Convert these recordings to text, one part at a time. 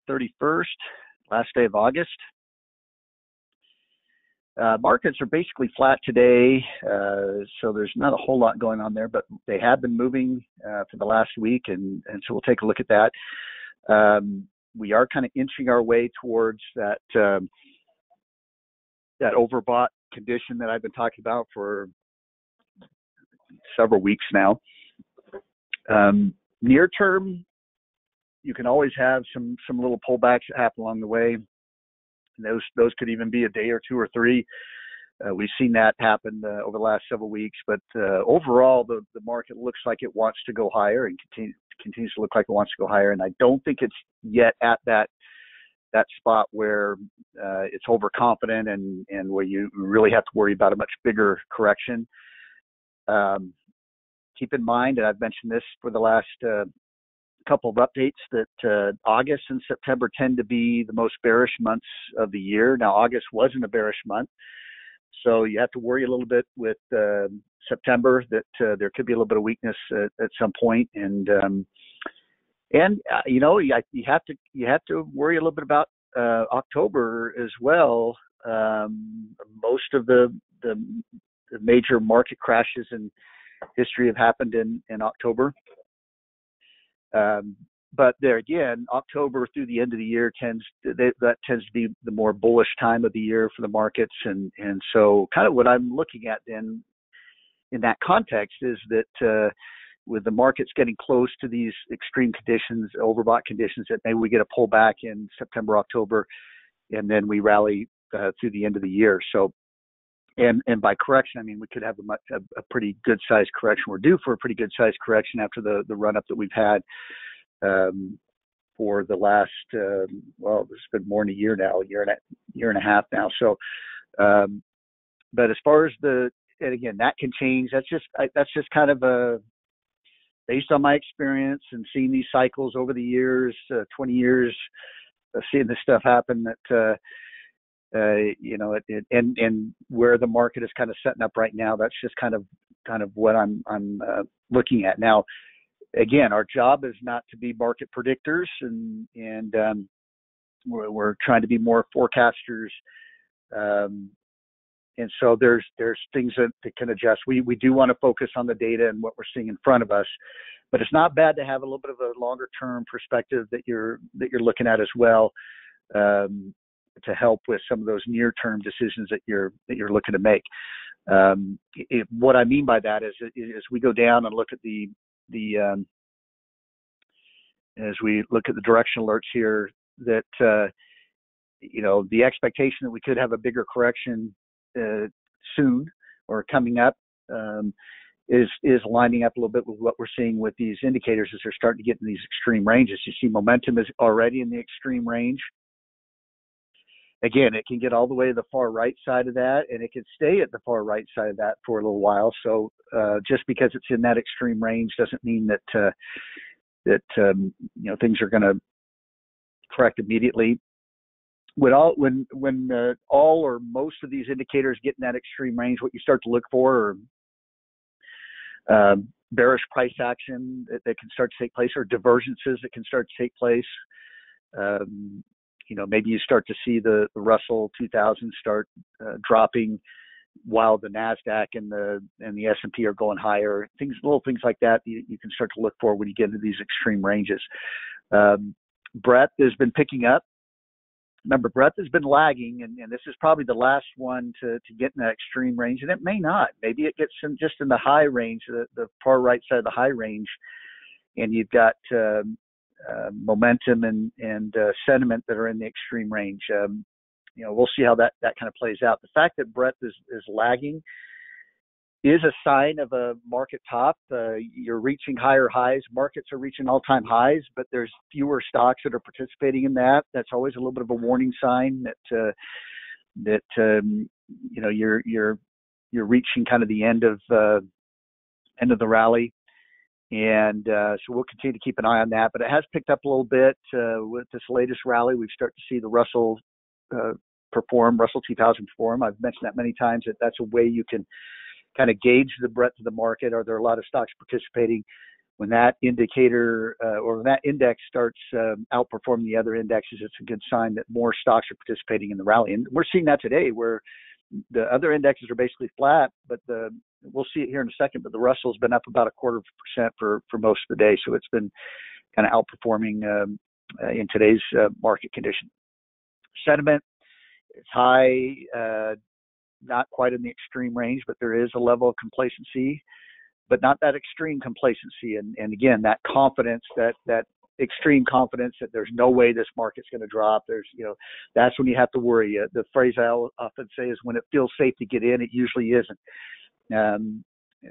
31st, last day of August. Markets are basically flat today, so there's not a whole lot going on there, but they have been moving for the last week, and so we'll take a look at that. We are kind of inching our way towards that overbought condition that I've been talking about for several weeks now. Near term, you can always have some little pullbacks that happen along the way. Those could even be a day or two or three. We've seen that happen over the last several weeks, but overall, the market looks like it wants to go higher and continues to look like it wants to go higher. And I don't think it's yet at that spot where it's overconfident and where you really have to worry about a much bigger correction. Keep in mind, and I've mentioned this for the last couple of updates, that August and September tend to be the most bearish months of the year. Now, August wasn't a bearish month, so you have to worry a little bit with September that there could be a little bit of weakness at some point, and you know, you have to worry a little bit about October as well. Most of the major market crashes in history have happened in October. But there again, October through the end of the year tends to be the more bullish time of the year for the markets, and so kind of what I'm looking at then in that context is that with the markets getting close to these extreme conditions, overbought conditions, that maybe we get a pullback in September, October, and then we rally through the end of the year. So, and by correction, I mean we could have a pretty good sized correction. We're due for a pretty good sized correction after the run up that we've had for the last well, it's been more than a year now, year and a half now. So, but as far as and again, that can change. That's just kind of based on my experience and seeing these cycles over the years, 20 years, seeing this stuff happen. That you know, and where the market is kind of setting up right now. That's just kind of what I'm looking at now. Again, our job is not to be market predictors, and we're trying to be more forecasters. And so there's things that can adjust. We do want to focus on the data and what we're seeing in front of us, but it's not bad to have a little bit of a longer term perspective that you're looking at as well, to help with some of those near term decisions that you're looking to make. What I mean by that is we go down and look at as we look at the direction alerts here, that you know, the expectation that we could have a bigger correction soon or coming up is lining up a little bit with what we're seeing with these indicators as they're starting to get in these extreme ranges. You see momentum is already in the extreme range. Again, it can get all the way to the far right side of that, and it can stay at the far right side of that for a little while. So just because it's in that extreme range doesn't mean that you know, things are going to correct immediately. When all or most of these indicators get in that extreme range, what you start to look for are bearish price action that can start to take place, or divergences that can start to take place. You know, maybe you start to see the Russell 2000 start dropping while the Nasdaq and the S&P are going higher. Little things like that you can start to look for when you get into these extreme ranges. Breadth has been picking up. Remember, breadth has been lagging, and this is probably the last one to get in that extreme range, and it may not. Maybe it gets just in the high range, the far right side of the high range, and you've got momentum and sentiment that are in the extreme range. You know, we'll see how that kind of plays out. The fact that breadth is lagging is a sign of a market top. You're reaching higher highs. Markets are reaching all-time highs, but there's fewer stocks that are participating in that. That's always a little bit of a warning sign that you know, you're reaching kind of the end of the rally. And so we'll continue to keep an eye on that. But it has picked up a little bit with this latest rally. We've started to see the Russell Russell 2000 perform. I've mentioned that many times, that that's a way you can kind of gauge the breadth of the market. Are there a lot of stocks participating? when that indicator or when that index starts outperforming the other indexes, it's a good sign that more stocks are participating in the rally. And we're seeing that today, where the other indexes are basically flat, but we'll see it here in a second, but the Russell's been up about 0.25% for most of the day. So it's been kind of outperforming in today's market condition. Sentiment is high, not quite in the extreme range, but there is a level of complacency, but not that extreme complacency. And again, that confidence, that extreme confidence that there's no way this market's going to drop. That's when you have to worry. The phrase I often say is, when it feels safe to get in, it usually isn't.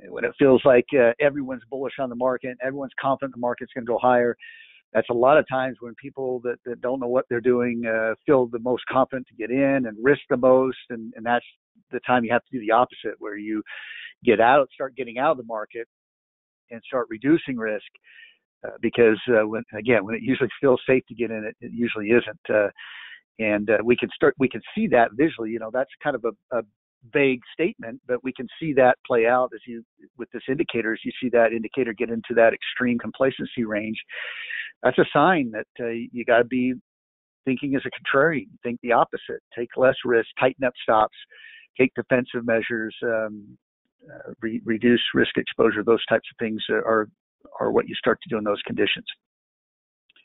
When it feels like everyone's bullish on the market, everyone's confident the market's going to go higher, that's a lot of times when people that don't know what they're doing feel the most confident to get in and risk the most. And that's the time you have to do the opposite, where you start getting out of the market and start reducing risk. Because when it usually feels safe to get in, it usually isn't. And we can see that visually. That's kind of a vague statement, but we can see that play out with this indicator. As you see that indicator get into that extreme complacency range, that's a sign that you got to be thinking as a contrarian. Think the opposite. Take less risk, tighten up stops, take defensive measures, reduce risk exposure. Those types of things are what you start to do in those conditions.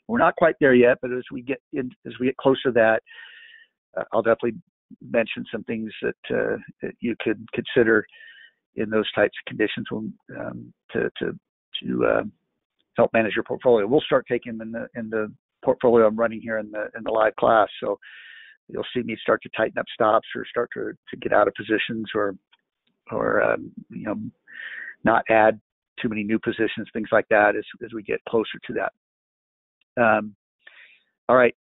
We're not quite there yet, but as we get closer to that, I'll definitely mention some things that you could consider in those types of conditions to help manage your portfolio. We'll start taking them in the portfolio I'm running here in the live class. So you'll see me start to tighten up stops, or start to get out of positions, or not add too many new positions, things like that, as we get closer to that. All right.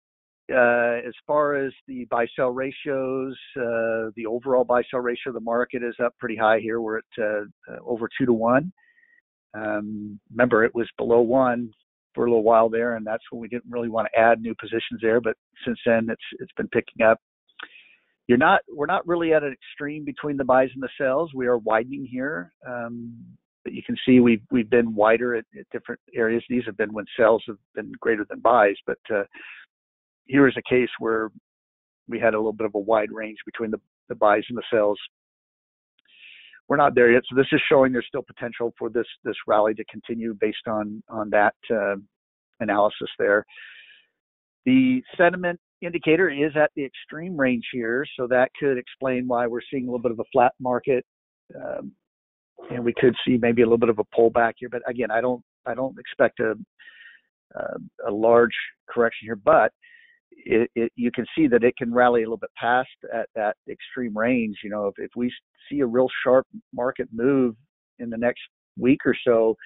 As far as the buy-sell ratios, the overall buy-sell ratio of the market is up pretty high here. We're at over 2 to 1. Remember, it was below 1 for a little while there, and that's when we didn't really want to add new positions there. But since then, it's been picking up. We're not really at an extreme between the buys and the sells. We are widening here. But you can see we've been wider at different areas. These have been when sells have been greater than buys. But here is a case where we had a little bit of a wide range between the buys and the sells. We're not there yet. So this is showing there's still potential for this rally to continue based on that analysis there. The sentiment indicator is at the extreme range here. So that could explain why we're seeing a little bit of a flat market. And we could see maybe a little bit of a pullback here, but again, I don't expect a large correction here. But you can see that it can rally a little bit past at that extreme range. If we see a real sharp market move in the next week or so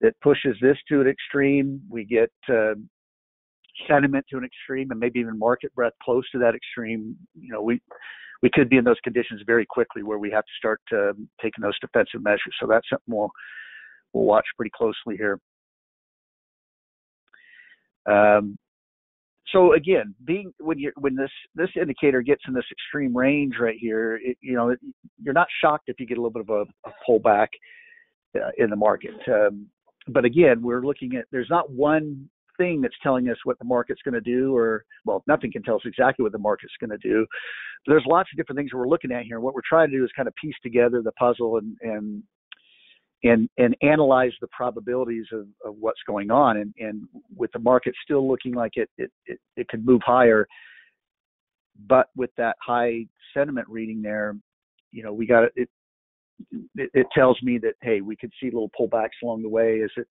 that pushes this to an extreme, we get sentiment to an extreme, and maybe even market breadth close to that extreme. We could be in those conditions very quickly where we have to start taking those defensive measures. So that's something we'll watch pretty closely here. So again, when this indicator gets in this extreme range right here, you're not shocked if you get a little bit of a pullback in the market. But again, we're looking at, there's not one thing that's telling us what the market's going to do, nothing can tell us exactly what the market's going to do. But there's lots of different things that we're looking at here. What we're trying to do is kind of piece together the puzzle and analyze the probabilities of what's going on. And with the market still looking like it could move higher, but with that high sentiment reading there, it tells me that, hey, we could see little pullbacks along the way as it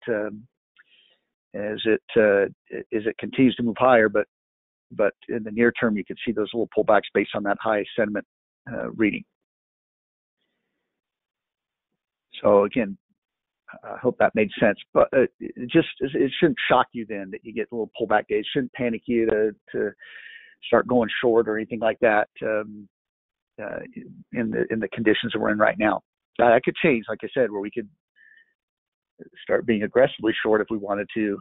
continues to move higher, but in the near term, you could see those little pullbacks based on that high sentiment reading. So again, I hope that made sense, but it shouldn't shock you then that you get little pullback days. It shouldn't panic you to start going short or anything like that in the conditions that we're in right now. That could change, like I said, where we could start being aggressively short if we wanted to,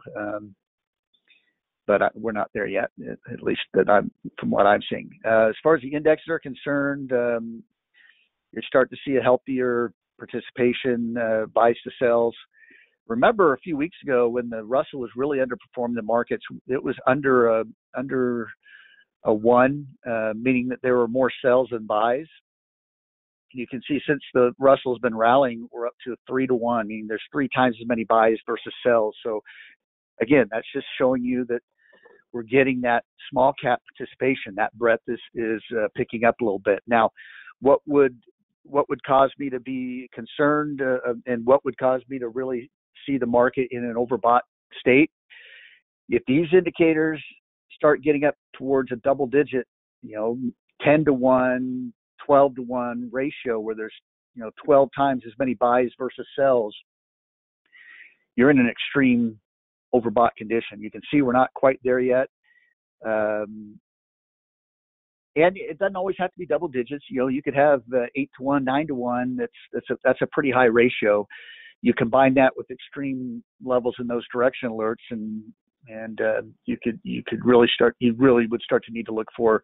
but we're not there yet, at least from what I'm seeing. As far as the indexes are concerned, you're starting to see a healthier participation, buys to sells. remember a few weeks ago when the Russell was really underperforming the markets, it was under a 1, meaning that there were more sells than buys. You can see since the Russell's been rallying, we're up to a 3-to-1, meaning there's 3 times as many buys versus sells. So again, that's just showing you that we're getting that small cap participation. That breadth is picking up a little bit. Now, what would cause me to be concerned, and what would cause me to really see the market in an overbought state? If these indicators start getting up towards a double digit, 10-to-1, 12-to-1 ratio, where there's 12 times as many buys versus sells, you're in an extreme overbought condition. You can see we're not quite there yet. And it doesn't always have to be double digits. You could have 8-to-1, 9-to-1. That's a pretty high ratio. You combine that with extreme levels in those direction alerts, and you really would start to need to look for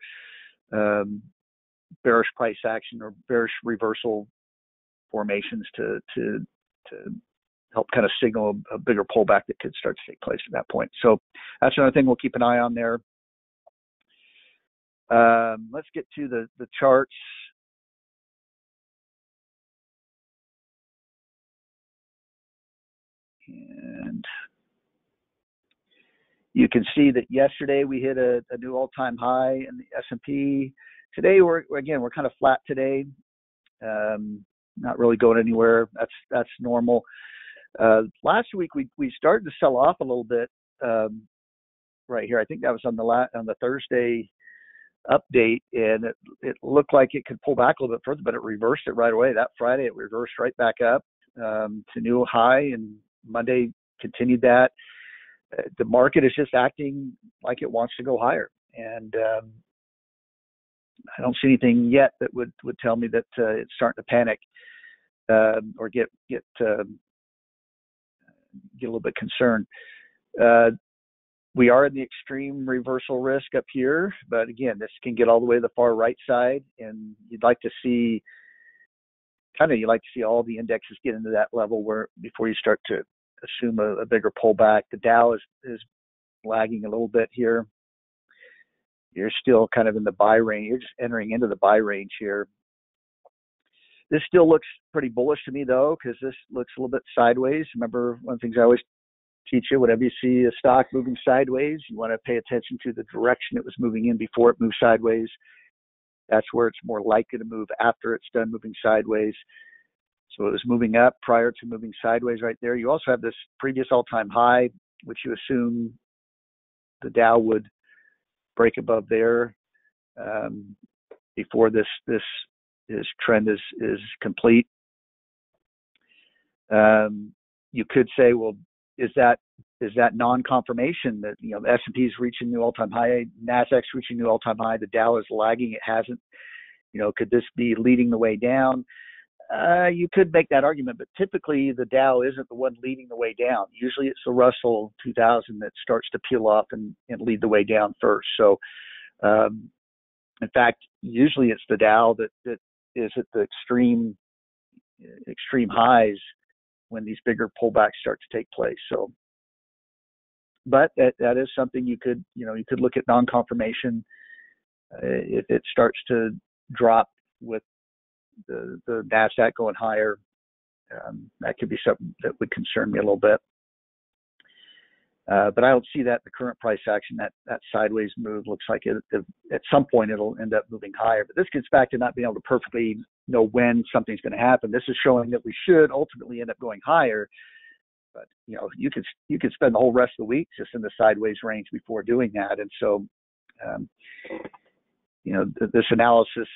bearish price action or bearish reversal formations to help kind of signal a bigger pullback that could start to take place at that point. So that's another thing we'll keep an eye on there. Let's get to the charts. And you can see that yesterday we hit a new all-time high in the S&P. Today we're kind of flat today, not really going anywhere. That's normal. Last week we started to sell off a little bit right here. I think that was on the Thursday update, and it looked like it could pull back a little bit further, but it reversed it right away. That Friday it reversed right back up to new high, and Monday continued that. The market is just acting like it wants to go higher, and I don't see anything yet that would tell me that it's starting to panic or get a little bit concerned. We are in the extreme reversal risk up here, but again, this can get all the way to the far right side, and you'd like to see all the indexes get into that level before you start to assume a bigger pullback. The Dow is lagging a little bit here. You're still kind of in the buy range. You're just entering into the buy range here. This still looks pretty bullish to me, though, because this looks a little bit sideways. Remember, one of the things I always teach you, whenever you see a stock moving sideways, you want to pay attention to the direction it was moving in before it moved sideways. That's where it's more likely to move after it's done moving sideways. So it was moving up prior to moving sideways right there. You also have this previous all-time high, which you assume the Dow would break above there before this trend is complete. You could say, well, is that non-confirmation that the S&P is reaching new all-time high, Nasdaq's reaching new all-time high, the Dow is lagging, it hasn't? Could this be leading the way down? You could make that argument, but typically the Dow isn't the one leading the way down. Usually it's the Russell 2000 that starts to peel off and lead the way down first. So, in fact, usually it's the Dow that is at the extreme highs when these bigger pullbacks start to take place. So, but that is something you could look at non-confirmation. If it starts to drop with the Nasdaq going higher, that could be something that would concern me a little bit. But I don't see that in the current price action. That sideways move looks like at some point it'll end up moving higher. But this gets back to not being able to perfectly know when something's going to happen. This is showing that we should ultimately end up going higher. But you could spend the whole rest of the week just in the sideways range before doing that. And so, this analysis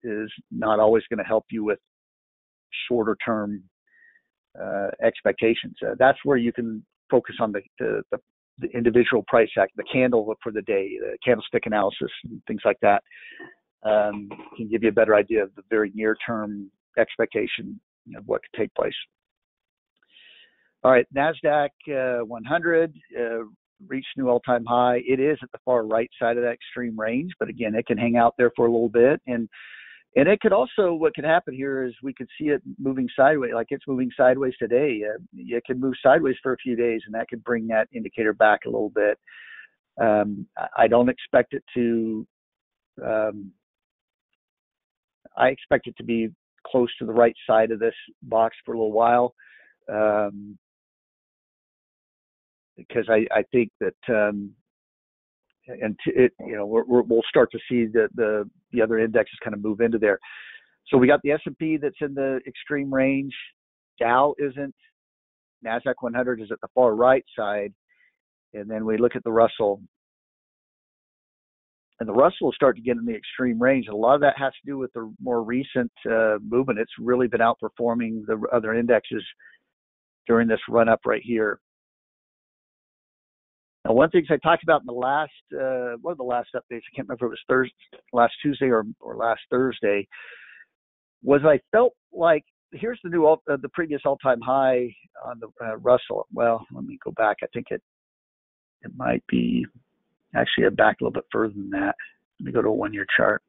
is not always going to help you with shorter term expectations. That's where you can focus on the individual price action, the candle for the day, the candlestick analysis, and things like that. Can give you a better idea of the very near term expectation of what could take place. All right, Nasdaq 100 reached new all-time high. It is at the far right side of that extreme range, but again, it can hang out there for a little bit. And And it could also, what could happen here is we could see it moving sideways, like it's moving sideways today. It could move sideways for a few days, and that could bring that indicator back a little bit. I don't expect it to, I expect it to be close to the right side of this box for a little while, because I think that, we'll start to see the other indexes kind of move into there. So we got the S&P that's in the extreme range. Dow isn't. Nasdaq 100 is at the far right side. And then we look at the Russell. And the Russell will start to get in the extreme range. And a lot of that has to do with the more recent movement. It's really been outperforming the other indexes during this run up right here. Now, one of the things I talked about in the last, one of the last updates, I can't remember if it was last Tuesday or last Thursday, was I felt like here's the new the previous all-time high on the Russell. Well, let me go back. I think it might be actually back a little bit further than that. Let me go to a 1-year chart.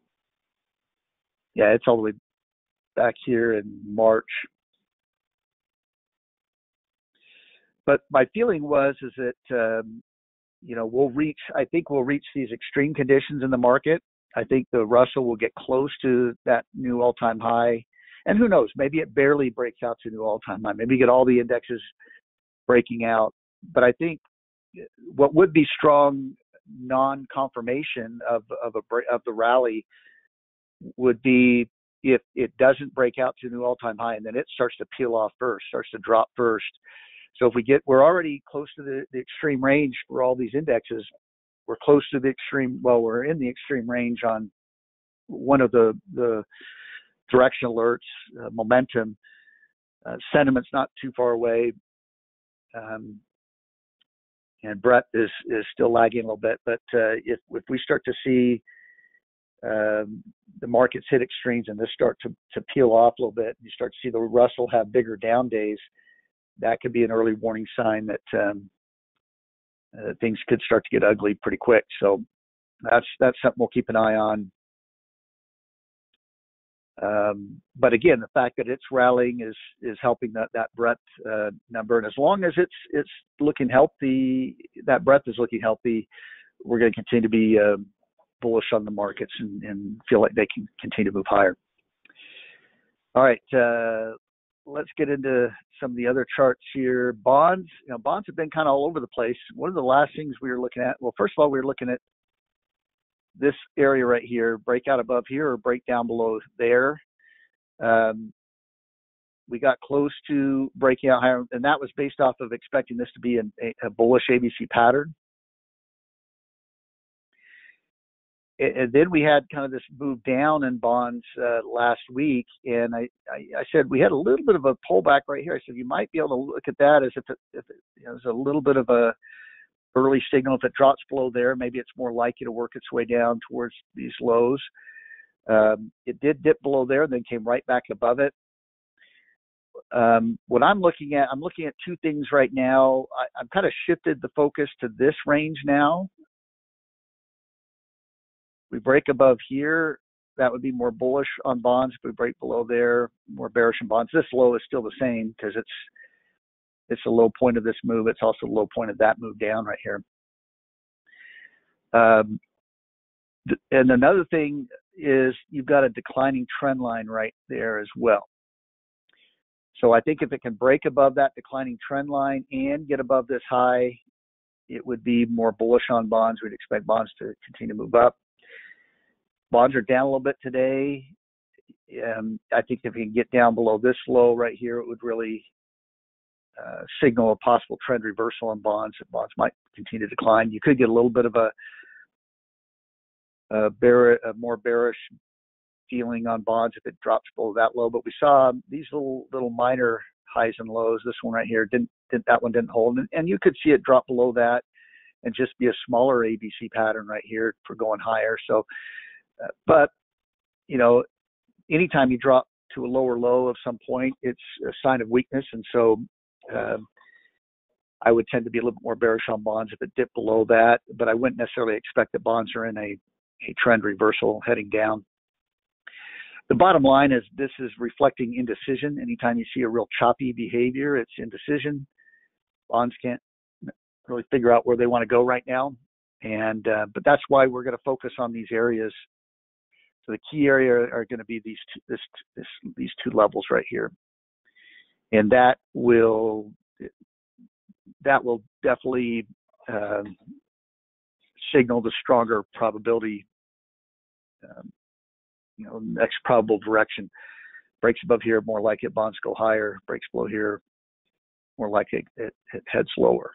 Yeah, it's all the way back here in March. But my feeling is that I think we'll reach these extreme conditions in the market. I think the Russell will get close to that new all-time high. And who knows, maybe it barely breaks out to a new all-time high. Maybe you get all the indexes breaking out. But I think what would be strong non-confirmation of the rally would be if it doesn't break out to a new all-time high and then it starts to peel off first, starts to drop first. So if we're already close to the extreme range for all these indexes. We're close to the extreme. Well, we're in the extreme range on one of the direction alerts, momentum, sentiment's not too far away, and Brett is still lagging a little bit. But if we start to see the markets hit extremes and this start to peel off a little bit, you start to see the Russell have bigger down days, that could be an early warning sign that things could start to get ugly pretty quick. So that's something we'll keep an eye on. But again, the fact that it's rallying is helping that breadth number, and as long as it's looking healthy, that breadth is looking healthy, we're going to continue to be bullish on the markets and feel like they can continue to move higher. All right, let's get into some of the other charts here. Bonds, bonds have been kind of all over the place. One of the last things we were looking at, well, first of all, we were looking at this area right here, break out above here or break down below there. We got close to breaking out higher, and that was based off of expecting this to be a bullish ABC pattern. And then we had kind of this move down in bonds last week, and I said we had a little bit of a pullback right here. I said you might be able to look at that as if it was a little bit of a early signal. If it drops below there, maybe it's more likely to work its way down towards these lows. It did dip below there, then came right back above it. What I'm looking at two things right now. I've kind of shifted the focus to this range now. We break above here, that would be more bullish on bonds. If we break below there, more bearish on bonds. This low is still the same because it's a low point of this move. It's also a low point of that move down right here. And another thing is you've got a declining trend line right there as well. So I think if it can break above that declining trend line and get above this high, it would be more bullish on bonds. We'd expect bonds to continue to move up. Bonds are down a little bit today. I think if you can get down below this low right here, it would really signal a possible trend reversal on bonds. Bonds might continue to decline. You could get a little bit of a more bearish feeling on bonds if it drops below that low. But we saw these little minor highs and lows. This one right here that one didn't hold, and you could see it drop below that and just be a smaller ABC pattern right here for going higher. So, but anytime you drop to a lower low of some point, it's a sign of weakness, and so I would tend to be a little bit more bearish on bonds if it dipped below that. But I wouldn't necessarily expect that bonds are in a trend reversal heading down. The bottom line is this is reflecting indecision. Anytime you see a real choppy behavior, it's indecision. Bonds can't really figure out where they want to go right now. And but that's why we're going to focus on these areas. So the key area are going to be these two levels right here. And that will definitely signal the stronger probability, next probable direction. Breaks above here, more like it. Bonds go higher. Breaks below here, more like it heads lower.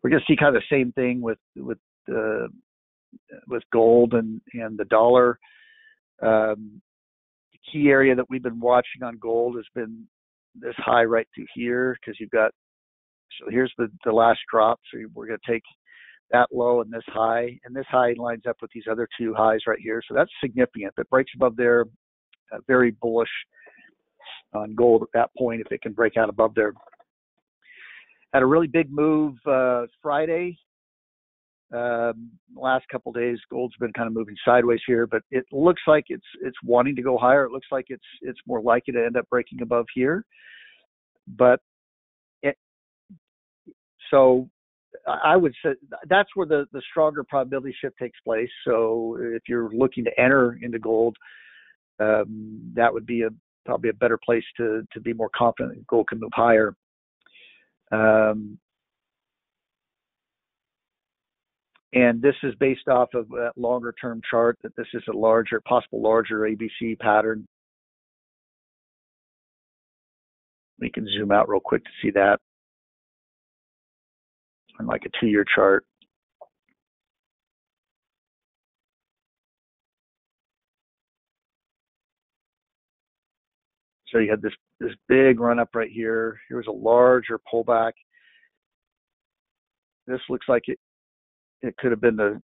We're going to see kind of the same thing with gold and the dollar. The key area that we've been watching on gold has been this high right through here, because so here's the last drop. So we're going to take that low and this high lines up with these other two highs right here. So that's significant. If it breaks above there, very bullish on gold at that point if it can break out above there. Had a really big move Friday. Last couple of days, gold's been kind of moving sideways here, but it looks like it's wanting to go higher. It looks like it's more likely to end up breaking above here. But so I would say that's where the stronger probability shift takes place. So if you're looking to enter into gold, that would be probably a better place to be more confident that gold can move higher. And this is based off of that longer term chart, that this is a possible larger ABC pattern. We can zoom out real quick to see that on like a 2-year chart. So you had this big run up right here. Here was a larger pullback. This looks like it could have been the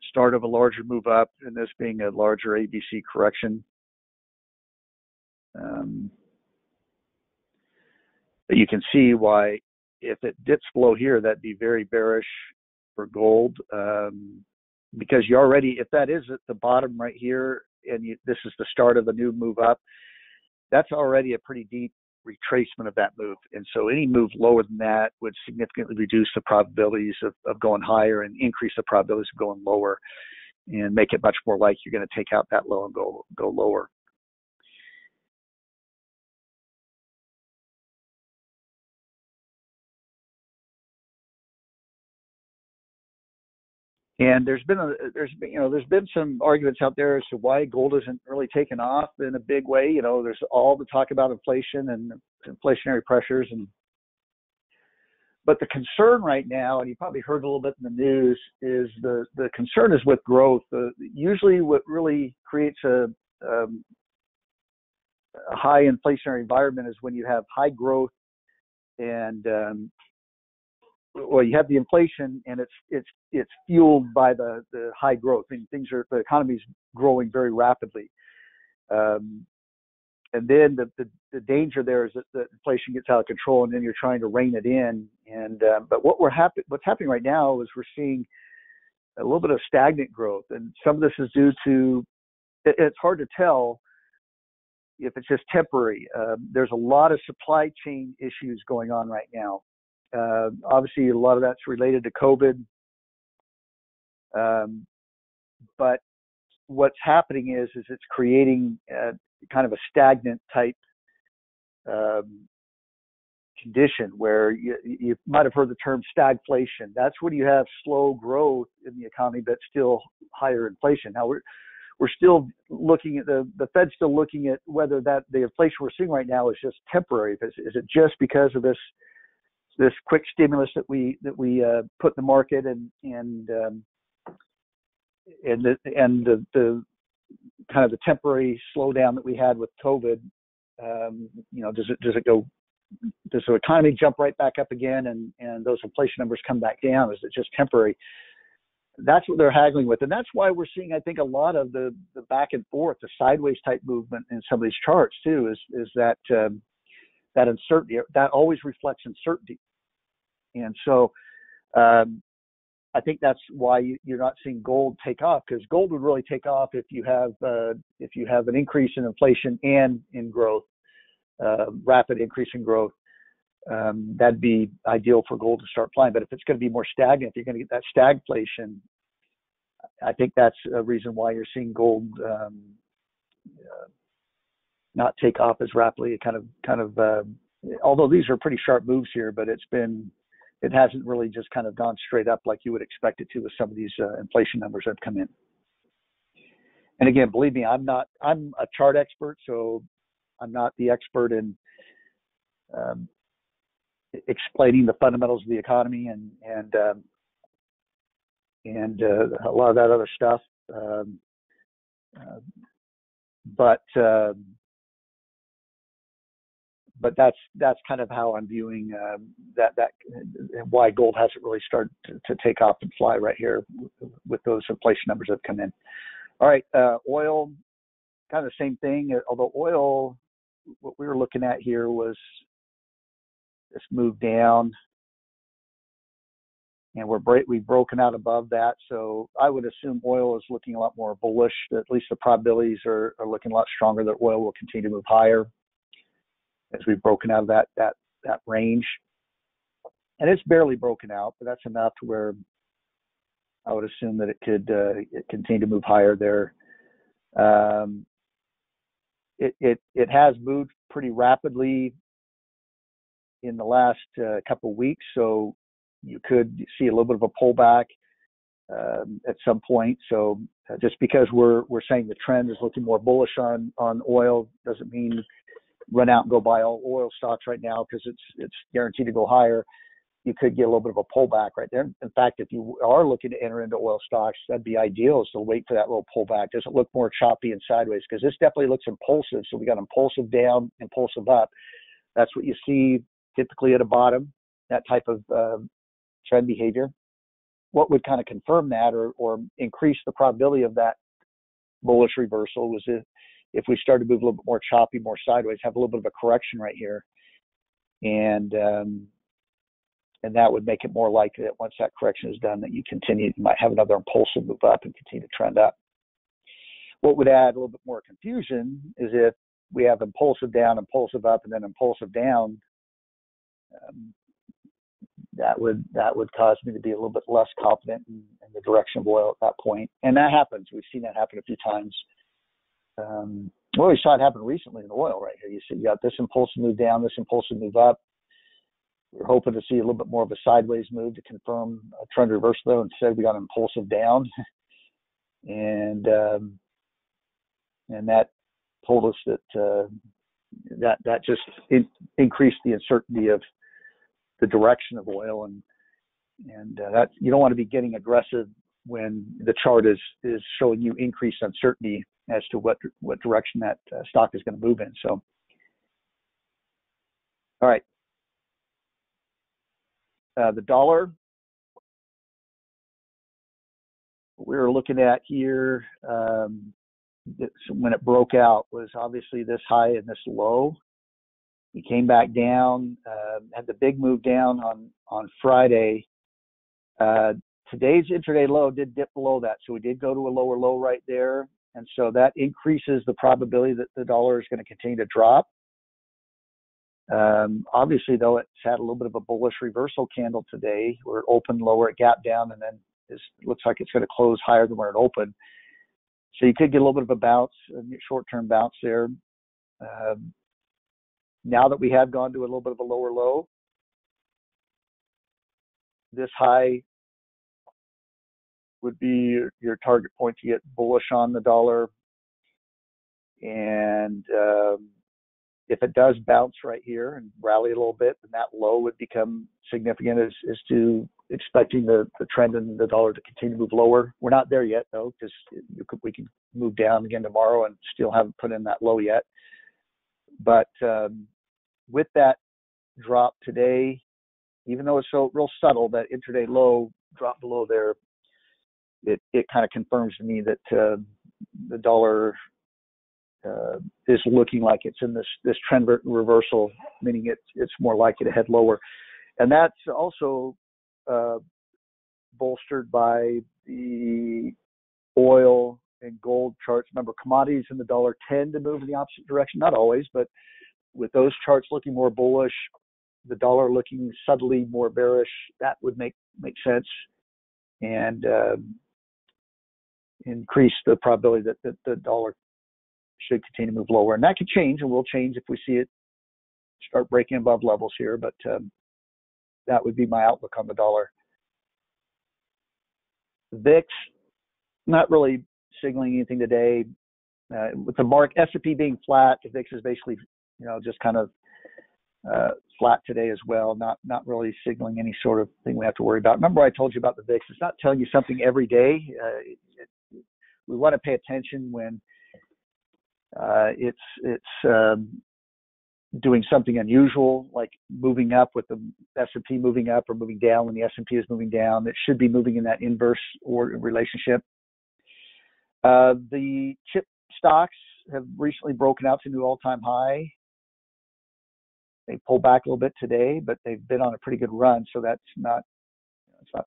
start of a larger move up, and this being a larger ABC correction. But you can see why, if it dips below here, that'd be very bearish for gold, because you already, if that is at the bottom right here, and this is the start of a new move up, that's already a pretty deep retracement of that move. And so any move lower than that would significantly reduce the probabilities of going higher and increase the probabilities of going lower, and make it much more like you're going to take out that low and go lower. And there's been some arguments out there as to why gold isn't really taken off in a big way. There's all the talk about inflation and inflationary pressures, but the concern right now, and you probably heard a little bit in the news, is the concern is with growth. Usually, what really creates a high inflationary environment is when you have high growth and you have the inflation, and it's fueled by the high growth. I mean, the economy's growing very rapidly, and then the danger there is that the inflation gets out of control, and then you're trying to rein it in. And but what's happening right now is we're seeing a little bit of stagnant growth, and some of this is due to, it's hard to tell if it's just temporary. There's a lot of supply chain issues going on right now. Obviously, a lot of that's related to COVID. But what's happening is it's creating kind of a stagnant type condition where you might have heard the term stagflation. That's when you have slow growth in the economy, but still higher inflation. Now we're still looking at the Fed's still looking at whether that the inflation we're seeing right now is just temporary. Is it just because of this quick stimulus that we put in the market, and the kind of the temporary slowdown that we had with COVID? Does the economy jump right back up again, and those inflation numbers come back down? Is it just temporary? That's what they're haggling with, and that's why we're seeing, I think, a lot of the back and forth, the sideways type movement in some of these charts too. Is that that uncertainty that always reflects uncertainty, and so I I think that's why you're not seeing gold take off, because gold would really take off if you have an increase in inflation and in growth, rapid increase in growth. That'd be ideal for gold to start flying. But if it's going to be more stagnant, if you're going to get that stagflation, I think that's a reason why you're seeing gold not take off as rapidly. It kind of although these are pretty sharp moves here, but it hasn't really just kind of gone straight up like you would expect it to with some of these inflation numbers that have come in. And again, believe me, I'm a chart expert, so I'm not the expert in explaining the fundamentals of the economy and a lot of that other stuff. But that's kind of how I'm viewing that why gold hasn't really started to take off and fly right here with those inflation numbers that have come in. All right, oil, kind of the same thing. Although oil, what we were looking at here was this move down, and we've broken out above that. So I would assume oil is looking a lot more bullish. At least the probabilities are looking a lot stronger that oil will continue to move higher as we've broken out of that range. And it's barely broken out, but that's enough to where I would assume that it could continue to move higher there. It has moved pretty rapidly in the last couple of weeks, so you could see a little bit of a pullback at some point. So just because we're saying the trend is looking more bullish on oil doesn't mean run out and go buy all oil stocks right now because it's guaranteed to go higher. You could get a little bit of a pullback right there. In fact, if you are looking to enter into oil stocks, that'd be ideal, is to wait for that little pullback. Does it look more choppy and sideways? Because this definitely looks impulsive. So we got impulsive down, impulsive up. That's what you see typically at a bottom, that type of trend behavior. What would kind of confirm that or increase the probability of that bullish reversal was if we start to move a little bit more choppy, more sideways, have a little bit of a correction right here. And that would make it more likely that once that correction is done, that you might have another impulsive move up and continue to trend up. What would add a little bit more confusion is if we have impulsive down, impulsive up, and then impulsive down. That would cause me to be a little bit less confident in the direction of oil at that point. And that happens. We've seen that happen a few times. We saw it happen recently in oil right here. You got this impulsive move down, this impulsive move up. We're hoping to see a little bit more of a sideways move to confirm a trend reversal, though. Instead, we got an impulsive down, and that told us that just increased the uncertainty of the direction of oil, and that you don't want to be getting aggressive when the chart is showing you increased uncertainty as to what direction that stock is going to move in. So, all right. The dollar, what we were looking at here when it broke out was obviously this high and this low. We came back down, had the big move down on Friday. Today's intraday low did dip below that, so we did go to a lower low right there, and so that increases the probability that the dollar is going to continue to drop. Obviously, though, it's had a little bit of a bullish reversal candle today, where it opened lower, it gapped down, and then it looks like it's going to close higher than where it opened. So you could get a little bit of a bounce, a short-term bounce there. Now that we have gone to a little bit of a lower low, this high would be your target point to get bullish on the dollar. And if it does bounce right here and rally a little bit, then that low would become significant as to expecting the trend in the dollar to continue to move lower. We're not there yet, though, because we can move down again tomorrow and still haven't put in that low yet. But with that drop today, even though it's so real subtle, that intraday low drop below there, it kind of confirms to me that the dollar is looking like it's in this trend reversal, meaning it's more likely to head lower. And that's also bolstered by the oil and gold charts. Remember, commodities and the dollar tend to move in the opposite direction. Not always, but with those charts looking more bullish, the dollar looking subtly more bearish, that would make sense and increase the probability that the dollar should continue to move lower. And that could change, and will change if we see it start breaking above levels here. But that would be my outlook on the dollar. The VIX, not really signaling anything today. With the S&P being flat, the VIX is basically, just kind of flat today as well. Not really signaling any sort of thing we have to worry about. Remember, I told you about the VIX. It's not telling you something every day. We want to pay attention when it's doing something unusual, like moving up with the S&P moving up or moving down when the S&P is moving down. It should be moving in that inverse relationship. The chip stocks have recently broken out to new all-time high. They pulled back a little bit today, but they've been on a pretty good run, so it's not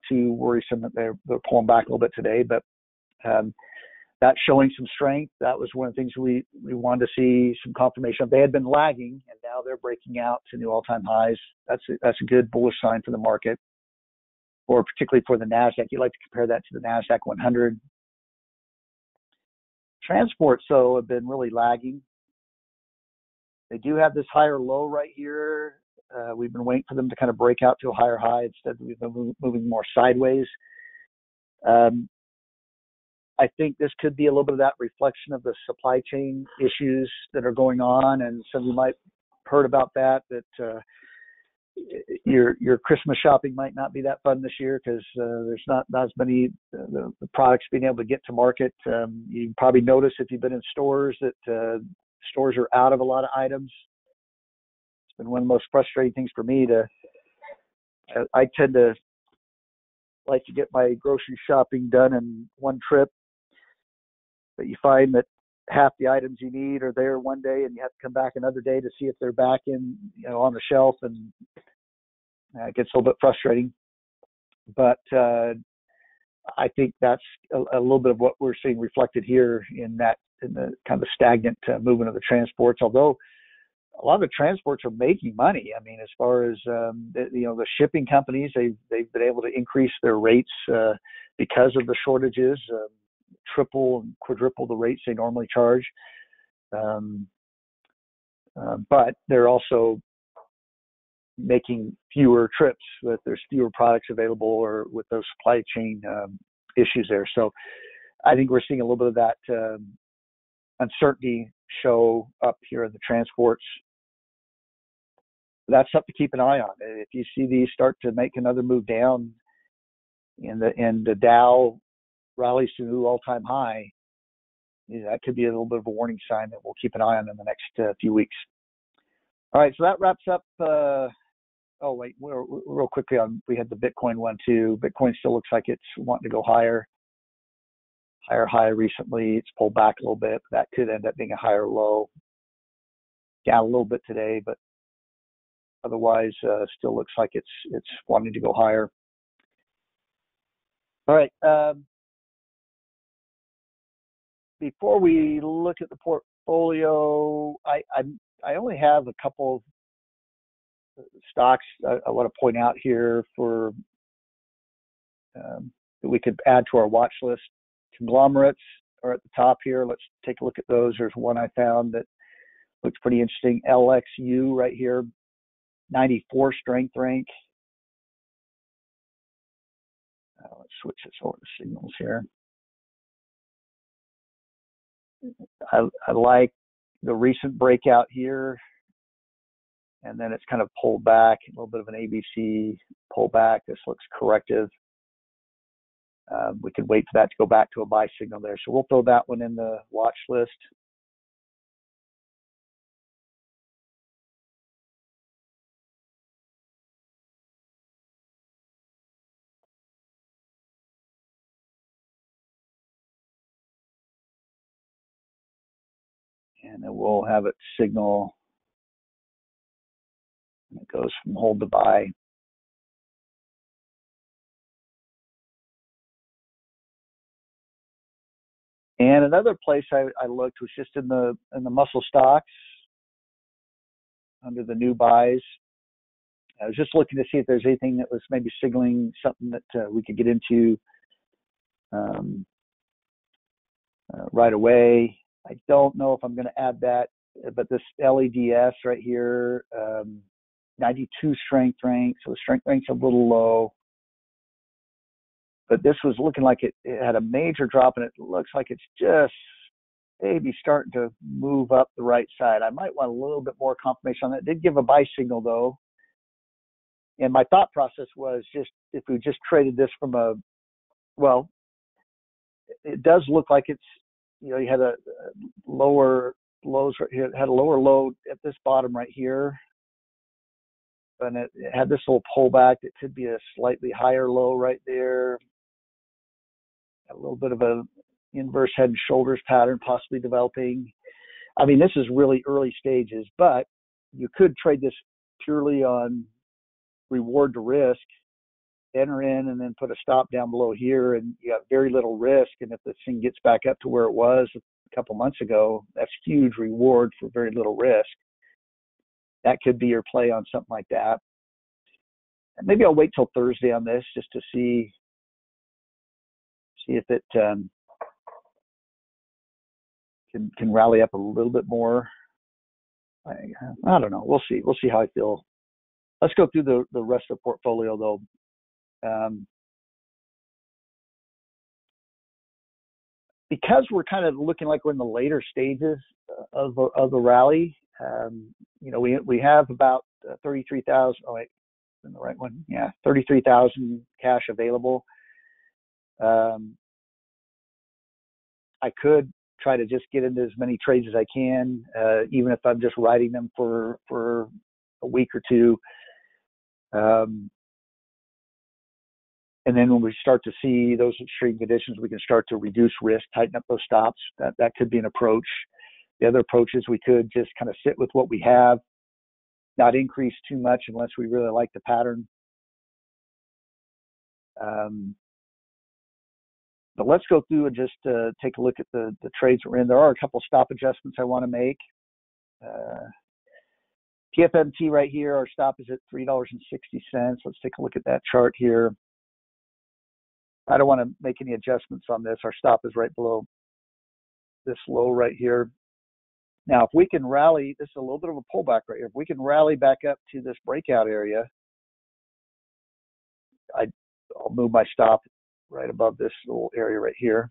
too worrisome that they're pulling back a little bit today. But that's showing some strength. That was one of the things we wanted to see some confirmation of. They had been lagging, and now they're breaking out to new all-time highs. That's a good bullish sign for the market, or particularly for the Nasdaq. You like to compare that to the Nasdaq 100. Transports, though, have been really lagging. They do have this higher low right here. We've been waiting for them to kind of break out to a higher high. Instead, we've been moving more sideways. I think this could be a little bit of that reflection of the supply chain issues that are going on, and some of you might have heard about that your Christmas shopping might not be that fun this year because there's not as many the products being able to get to market. You probably notice if you've been in stores that stores are out of a lot of items. It's been one of the most frustrating things for me I tend to like to get my grocery shopping done in one trip, but you find that half the items you need are there one day and you have to come back another day to see if they're back on the shelf, and it gets a little bit frustrating. But I think that's a little bit of what we're seeing reflected here in the kind of stagnant movement of the transports. Although a lot of the transports are making money. I mean, as far as the shipping companies, they've been able to increase their rates because of the shortages, triple and quadruple the rates they normally charge. But they're also making fewer trips, that there's fewer products available, or with those supply chain issues there. So I think we're seeing a little bit of that uncertainty show up here in the transports. That's something to keep an eye on. If you see these start to make another move down and the Dow rallies to a new all-time high, that could be a little bit of a warning sign that we'll keep an eye on in the next few weeks. All right, so that wraps up. Real quickly we had the Bitcoin one too. Bitcoin still looks like it's wanting to go higher high recently. It's pulled back a little bit. That could end up being a higher low. Down a little bit today, but otherwise still looks like it's wanting to go higher. All right. Before we look at the portfolio, I only have a couple of stocks I want to point out here for that we could add to our watch list. Conglomerates are at the top here. Let's take a look at those. There's one I found that looks pretty interesting. LXU right here, 94 strength rank. Let's switch this over to signals here. I like the recent breakout here, and then it's kind of pulled back, a little bit of an ABC pullback. This looks corrective. We could wait for that to go back to a buy signal there. So we'll throw that one in the watch list. And then we'll have it signal. And it goes from hold to buy. And another place I looked was just in the muscle stocks under the new buys. I was just looking to see if there's anything that was maybe signaling something that we could get into right away. I don't know if I'm going to add that, but this LEDS right here, 92 strength rank, so the strength rank's a little low. But this was looking like it had a major drop, and it looks like it's just maybe starting to move up the right side. I might want a little bit more confirmation on that. It did give a buy signal, though. And my thought process was just if we just traded this from it does look like it's, you had a lower lows right here. It had a lower low at this bottom right here. And it had this little pullback. It could be a slightly higher low right there. A little bit of a inverse head and shoulders pattern possibly developing. I mean, this is really early stages, but you could trade this purely on reward to risk, enter in and then put a stop down below here, and you got very little risk. And if this thing gets back up to where it was a couple months ago, that's huge reward for very little risk. That could be your play on something like that. And maybe I'll wait till Thursday on this just to see if it can rally up a little bit more. I don't know. We'll see. We'll see how I feel. Let's go through the rest of the portfolio, though. Because we're kind of looking like we're in the later stages of the rally, we have about 33,000. Oh wait, in the right one. Yeah, 33,000 cash available. I could try to just get into as many trades as I can, even if I'm just riding them for a week or two. And then when we start to see those extreme conditions, we can start to reduce risk, tighten up those stops. That could be an approach. The other approach is we could just kind of sit with what we have, not increase too much unless we really like the pattern. But let's go through and just take a look at the trades we're in. There are a couple stop adjustments I want to make. TFMT right here, our stop is at $3.60. Let's take a look at that chart here. I don't want to make any adjustments on this. Our stop is right below this low right here. Now, if we can rally, this is a little bit of a pullback right here. If we can rally back up to this breakout area, I'll move my stop right above this little area right here.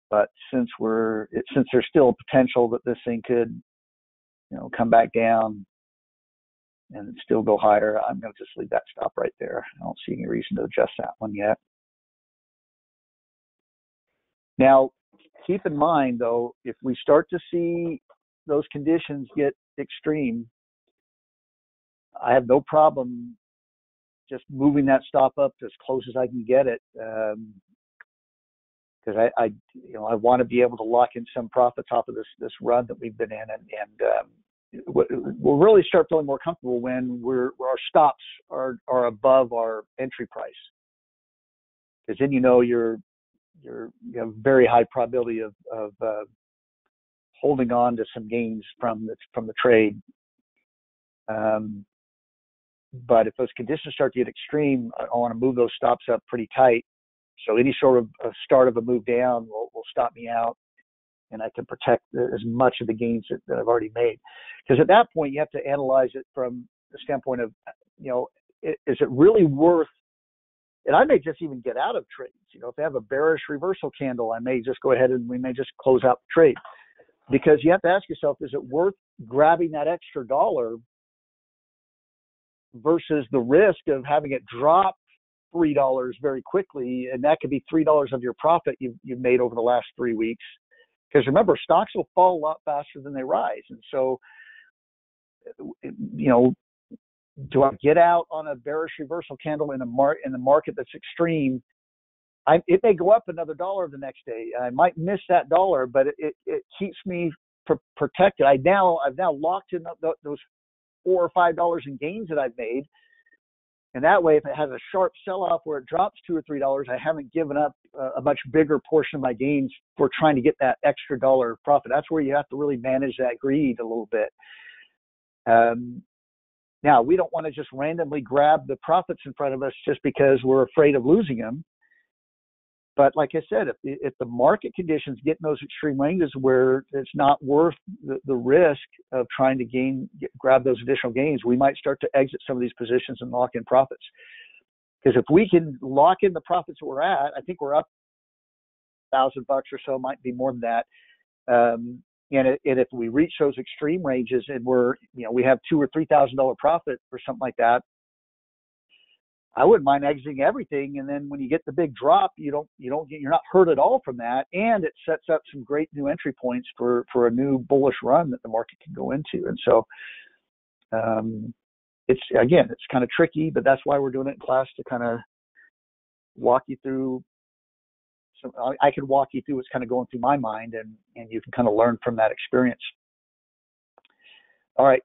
But since there's still potential that this thing could, come back down and still go higher, I'm going to just leave that stop right there. I don't see any reason to adjust that one yet. Now, keep in mind, though, if we start to see those conditions get extreme, I have no problem just moving that stop up to as close as I can get it, because I want to be able to lock in some profits off of this run that we've been in, and we'll really start feeling more comfortable when our stops are above our entry price, because then you have very high probability of holding on to some gains from the trade. But if those conditions start to get extreme, I want to move those stops up pretty tight. So any sort of start of a move down will stop me out, and I can protect as much of the gains that I've already made. Because at that point, you have to analyze it from the standpoint of, is it really worth? And I may just even get out of trades. If I have a bearish reversal candle, I may just go ahead and we may just close out the trade. Because you have to ask yourself, is it worth grabbing that extra dollar versus the risk of having it drop $3 very quickly, and that could be $3 of your profit you've made over the last 3 weeks. Because remember, stocks will fall a lot faster than they rise, and so do I get out on a bearish reversal candle in the market that's extreme? It may go up another dollar the next day. I might miss that dollar, but it keeps me protected. I've now locked in those $4 or $5 in gains that I've made. And that way, if it has a sharp sell-off where it drops $2 or $3, I haven't given up a much bigger portion of my gains for trying to get that extra dollar profit. That's where you have to really manage that greed a little bit. Now, we don't want to just randomly grab the profits in front of us just because we're afraid of losing them. But like I said, if the market conditions get in those extreme ranges where it's not worth the risk of trying to grab those additional gains, we might start to exit some of these positions and lock in profits. Because if we can lock in the profits that we're at, I think we're up $1,000 or so, might be more than that. And if we reach those extreme ranges and we have $2,000 or $3,000 profit or something like that, I wouldn't mind exiting everything, and then when you get the big drop, you're not hurt at all from that, and it sets up some great new entry points for a new bullish run that the market can go into. And so, it's kind of tricky, but that's why we're doing it in class, to kind of walk you through. I could walk you through what's kind of going through my mind, and you can kind of learn from that experience. All right.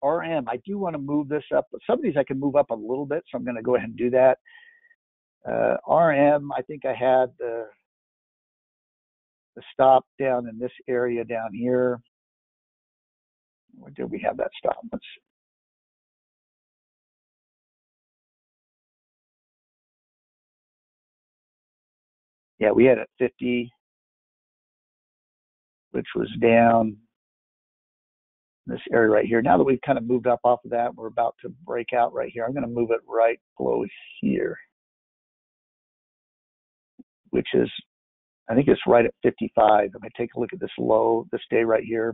RM, I do want to move this up, but some of these I can move up a little bit, so I'm going to go ahead and do that. RM, I think I had the stop down in this area down here. Where did we have that stop? Yeah, we had it 50, which was down this area right here. Now that we've kind of moved up off of that, we're about to break out right here. I'm going to move it right below here, which is, I think it's right at 55. I'm going to take a look at this low, this day right here.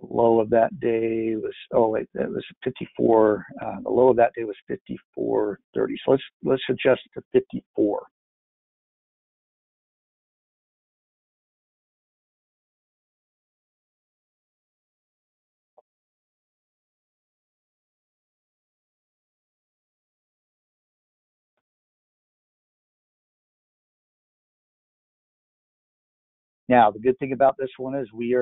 The low of that day was, that was 54. The low of that day was 54.30. So let's adjust it to 54. Now, the good thing about this one is we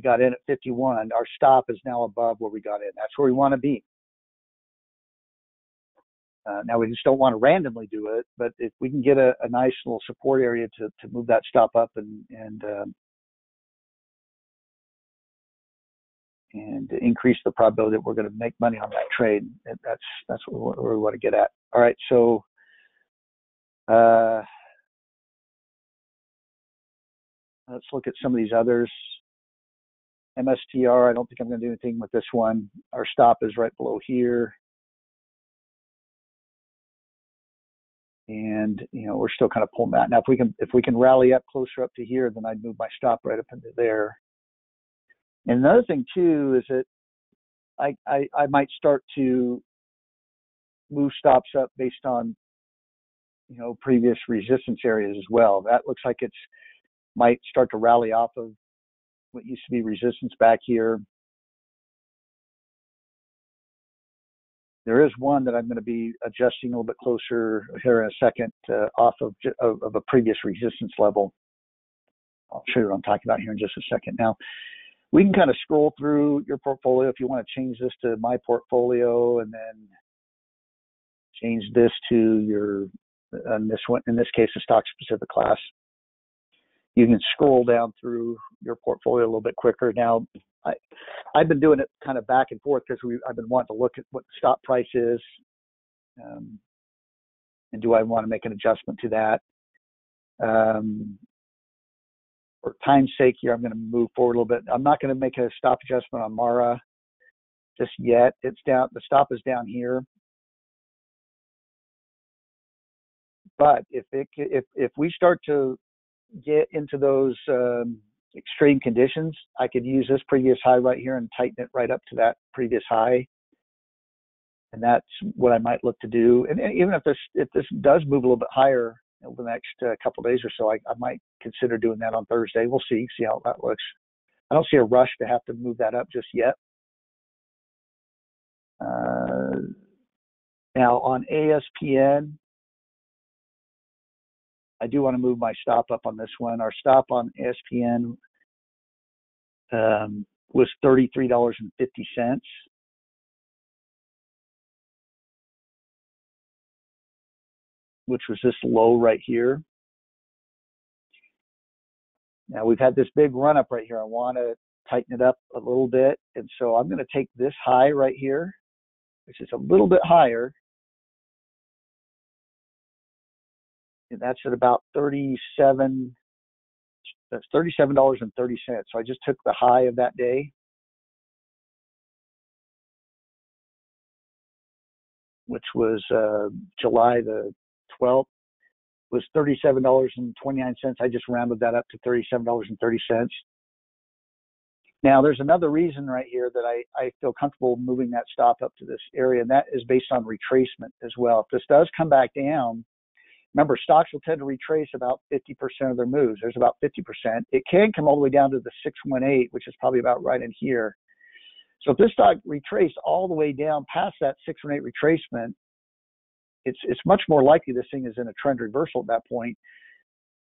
got in at 51. Our stop is now above where we got in. That's where we want to be. Now, we just don't want to randomly do it, but if we can get a nice little support area to move that stop up and increase the probability that we're going to make money on that trade, that's what we want to get at. All right, so let's look at some of these others. MSTR, I don't think I'm going to do anything with this one. Our stop is right below here. And, we're still kind of pulling that. Now, if we can rally up closer up to here, then I'd move my stop right up into there. And another thing, too, is that I might start to move stops up based on, previous resistance areas as well. That looks like might start to rally off of what used to be resistance back here. There is one that I'm going to be adjusting a little bit closer here in a second, off of a previous resistance level. I'll show you what I'm talking about here in just a second. Now, we can kind of scroll through your portfolio if you want to change this to my portfolio, and then change this to your, this one, in this case, a stock specific class. You can scroll down through your portfolio a little bit quicker. Now, I've been doing it kind of back and forth because I've been wanting to look at what the stop price is, and do I want to make an adjustment to that. For time's sake here, I'm going to move forward a little bit. I'm not going to make a stop adjustment on Mara just yet. It's down. The stop is down here. But if we start to get into those extreme conditions, I could use this previous high right here and tighten it right up to that previous high. And that's what I might look to do. And even if this does move a little bit higher over the next couple of days or so, I might consider doing that on Thursday. We'll see how that looks. I don't see a rush to have to move that up just yet. Now on ASPN, I do want to move my stop up on this one. Our stop on ASPN was $33.50, which was this low right here. Now we've had this big run up right here. I want to tighten it up a little bit. And so I'm going to take this high right here, which is a little bit higher. And that's at about that's $37.30. So I just took the high of that day, which was July the 12th, was $37.29. I just rounded that up to $37.30. Now, there's another reason right here that I feel comfortable moving that stop up to this area, and that is based on retracement as well. If this does come back down, remember, stocks will tend to retrace about 50% of their moves. There's about 50%. It can come all the way down to the 618, which is probably about right in here. So if this stock retraced all the way down past that 618 retracement, it's much more likely this thing is in a trend reversal at that point.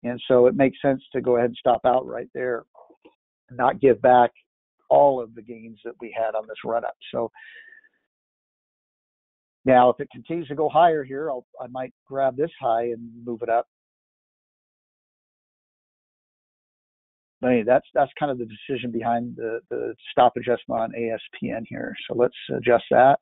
And so it makes sense to go ahead and stop out right there and not give back all of the gains that we had on this run up. So now if it continues to go higher here, I might grab this high and move it up. But anyway, that's kind of the decision behind the stop adjustment on ASPN here. So let's adjust that.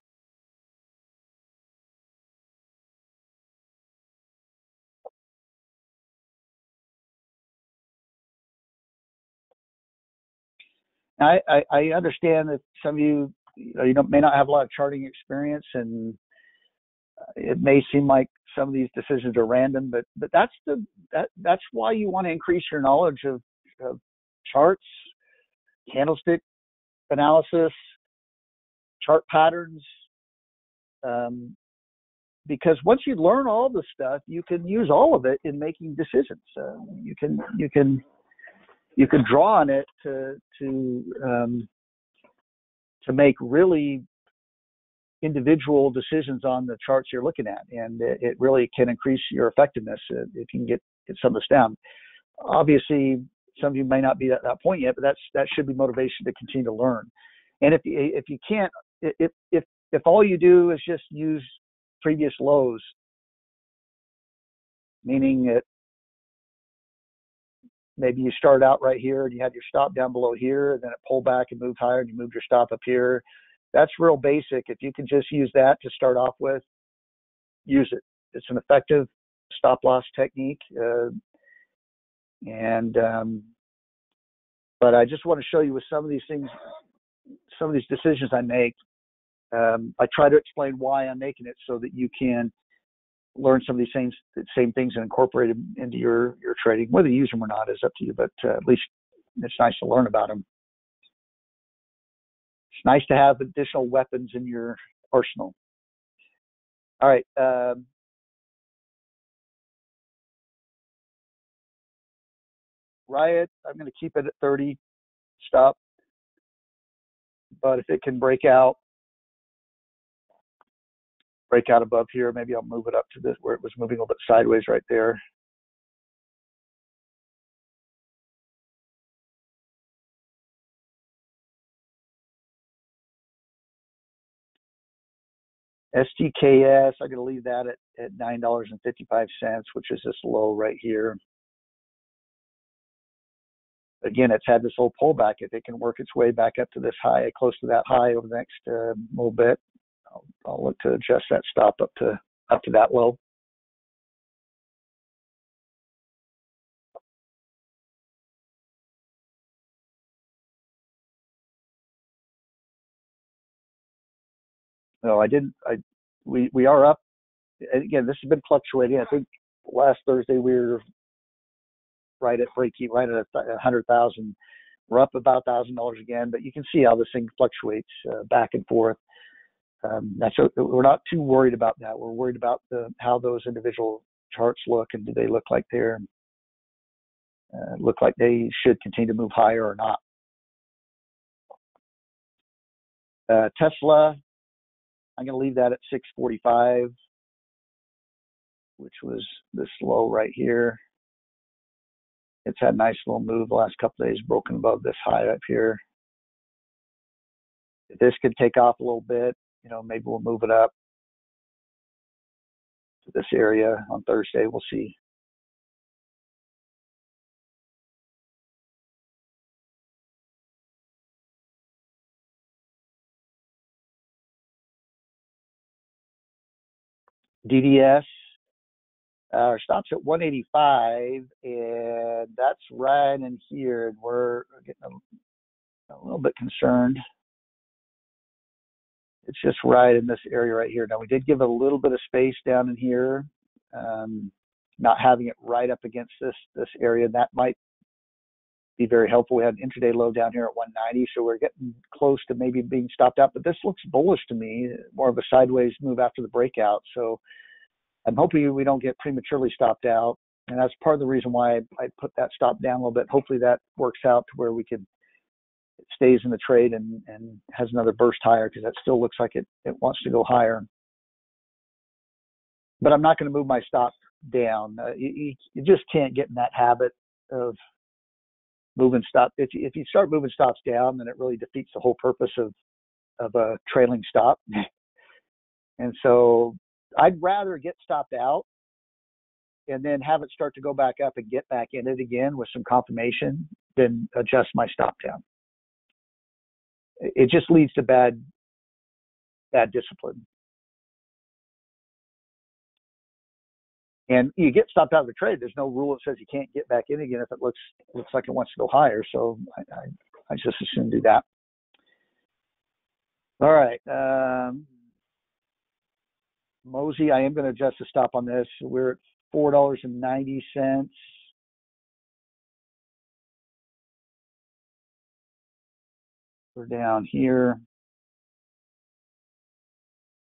I understand that some of you, may not have a lot of charting experience, and it may seem like some of these decisions are random, but that's why you want to increase your knowledge of charts, candlestick analysis, chart patterns, because once you learn all the stuff, you can use all of it in making decisions. You can draw on it to make really individual decisions on the charts you're looking at, and it really can increase your effectiveness if you can get some of this down. Obviously, some of you may not be at that point yet, but that should be motivation to continue to learn. And if you can't, if all you do is just use previous lows, meaning that maybe you start out right here and you had your stop down below here, and then it pulled back and moved higher, and you moved your stop up here. That's real basic. If you can just use that to start off with, use it. It's an effective stop loss technique. But I just want to show you with some of these things, some of these decisions I make, I try to explain why I'm making it so that you can learn some of these same things and incorporate them into your trading. Whether you use them or not is up to you, but at least it's nice to learn about them. It's nice to have additional weapons in your arsenal. All right. Riot, I'm going to keep it at 30 stop. But if it can break out above here, maybe I'll move it up to this where it was moving a little bit sideways right there. STKS, I'm going to leave that at $9.55, which is this low right here. Again, it's had this little pullback. If it can work its way back up to this high, close to that high over the next little bit, I'll look to adjust that stop up to that low. No, we are up. Again, this has been fluctuating. I think last Thursday we were right at break-even, right at 100,000. We're up about $1,000 again, but you can see how this thing fluctuates back and forth. We're not too worried about that. We're worried about how those individual charts look, and do they look like they should continue to move higher or not. Tesla, I'm going to leave that at 645, which was this low right here. It's had a nice little move the last couple of days, broken above this high up here. This could take off a little bit. Maybe we'll move it up to this area on Thursday. We'll see. DDS, our stop's at 185, and that's right in here, and we're getting a little bit concerned. It's just right in this area right here. Now, we did give it a little bit of space down in here, not having it right up against this area. That might be very helpful. We had an intraday low down here at 190, so we're getting close to maybe being stopped out. But this looks bullish to me, more of a sideways move after the breakout. So I'm hoping we don't get prematurely stopped out, and that's part of the reason why I put that stop down a little bit. Hopefully that works out to where it stays in the trade and has another burst higher, because that still looks like it wants to go higher. But I'm not going to move my stop down. You just can't get in that habit of moving stop. If you start moving stops down, then it really defeats the whole purpose of a trailing stop. And so I'd rather get stopped out and then have it start to go back up and get back in it again with some confirmation than adjust my stop down. It just leads to bad discipline. And you get stopped out of the trade. There's no rule that says you can't get back in again if it looks like it wants to go higher. So I just as soon do that. All right. Mosey, I am going to adjust the stop on this. We're at $4.90. We're down here.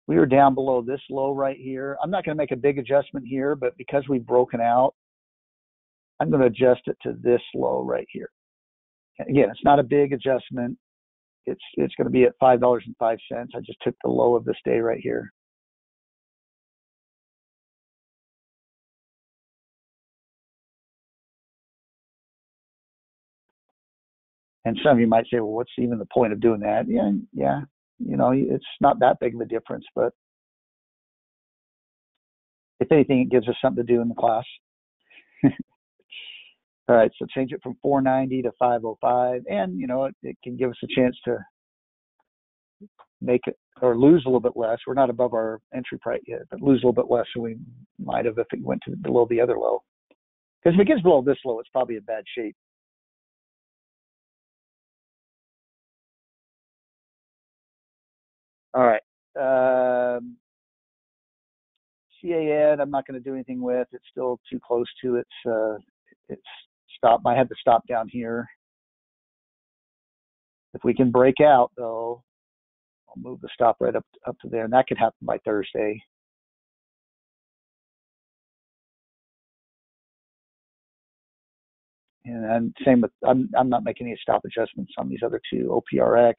We are down below this low right here. I'm not going to make a big adjustment here, but because we've broken out, I'm going to adjust it to this low right here. Again, it's not a big adjustment. It's going to be at $5.05. I just took the low of this day right here. And some of you might say, well, what's even the point of doing that? Yeah. It's not that big of a difference, but if anything, it gives us something to do in the class. All right, so change it from 490 to 505, and it can give us a chance to make it or lose a little bit less. We're not above our entry price yet, but lose a little bit less than we might have if it went to below the other low. Because if it gets below this low, it's probably in bad shape. All right. CAN, I'm not going to do anything with. It's still too close to its stop. I had to stop down here. If we can break out, though, I'll move the stop right up to there, and that could happen by Thursday. And same with, I'm not making any stop adjustments on these other two. OPRX,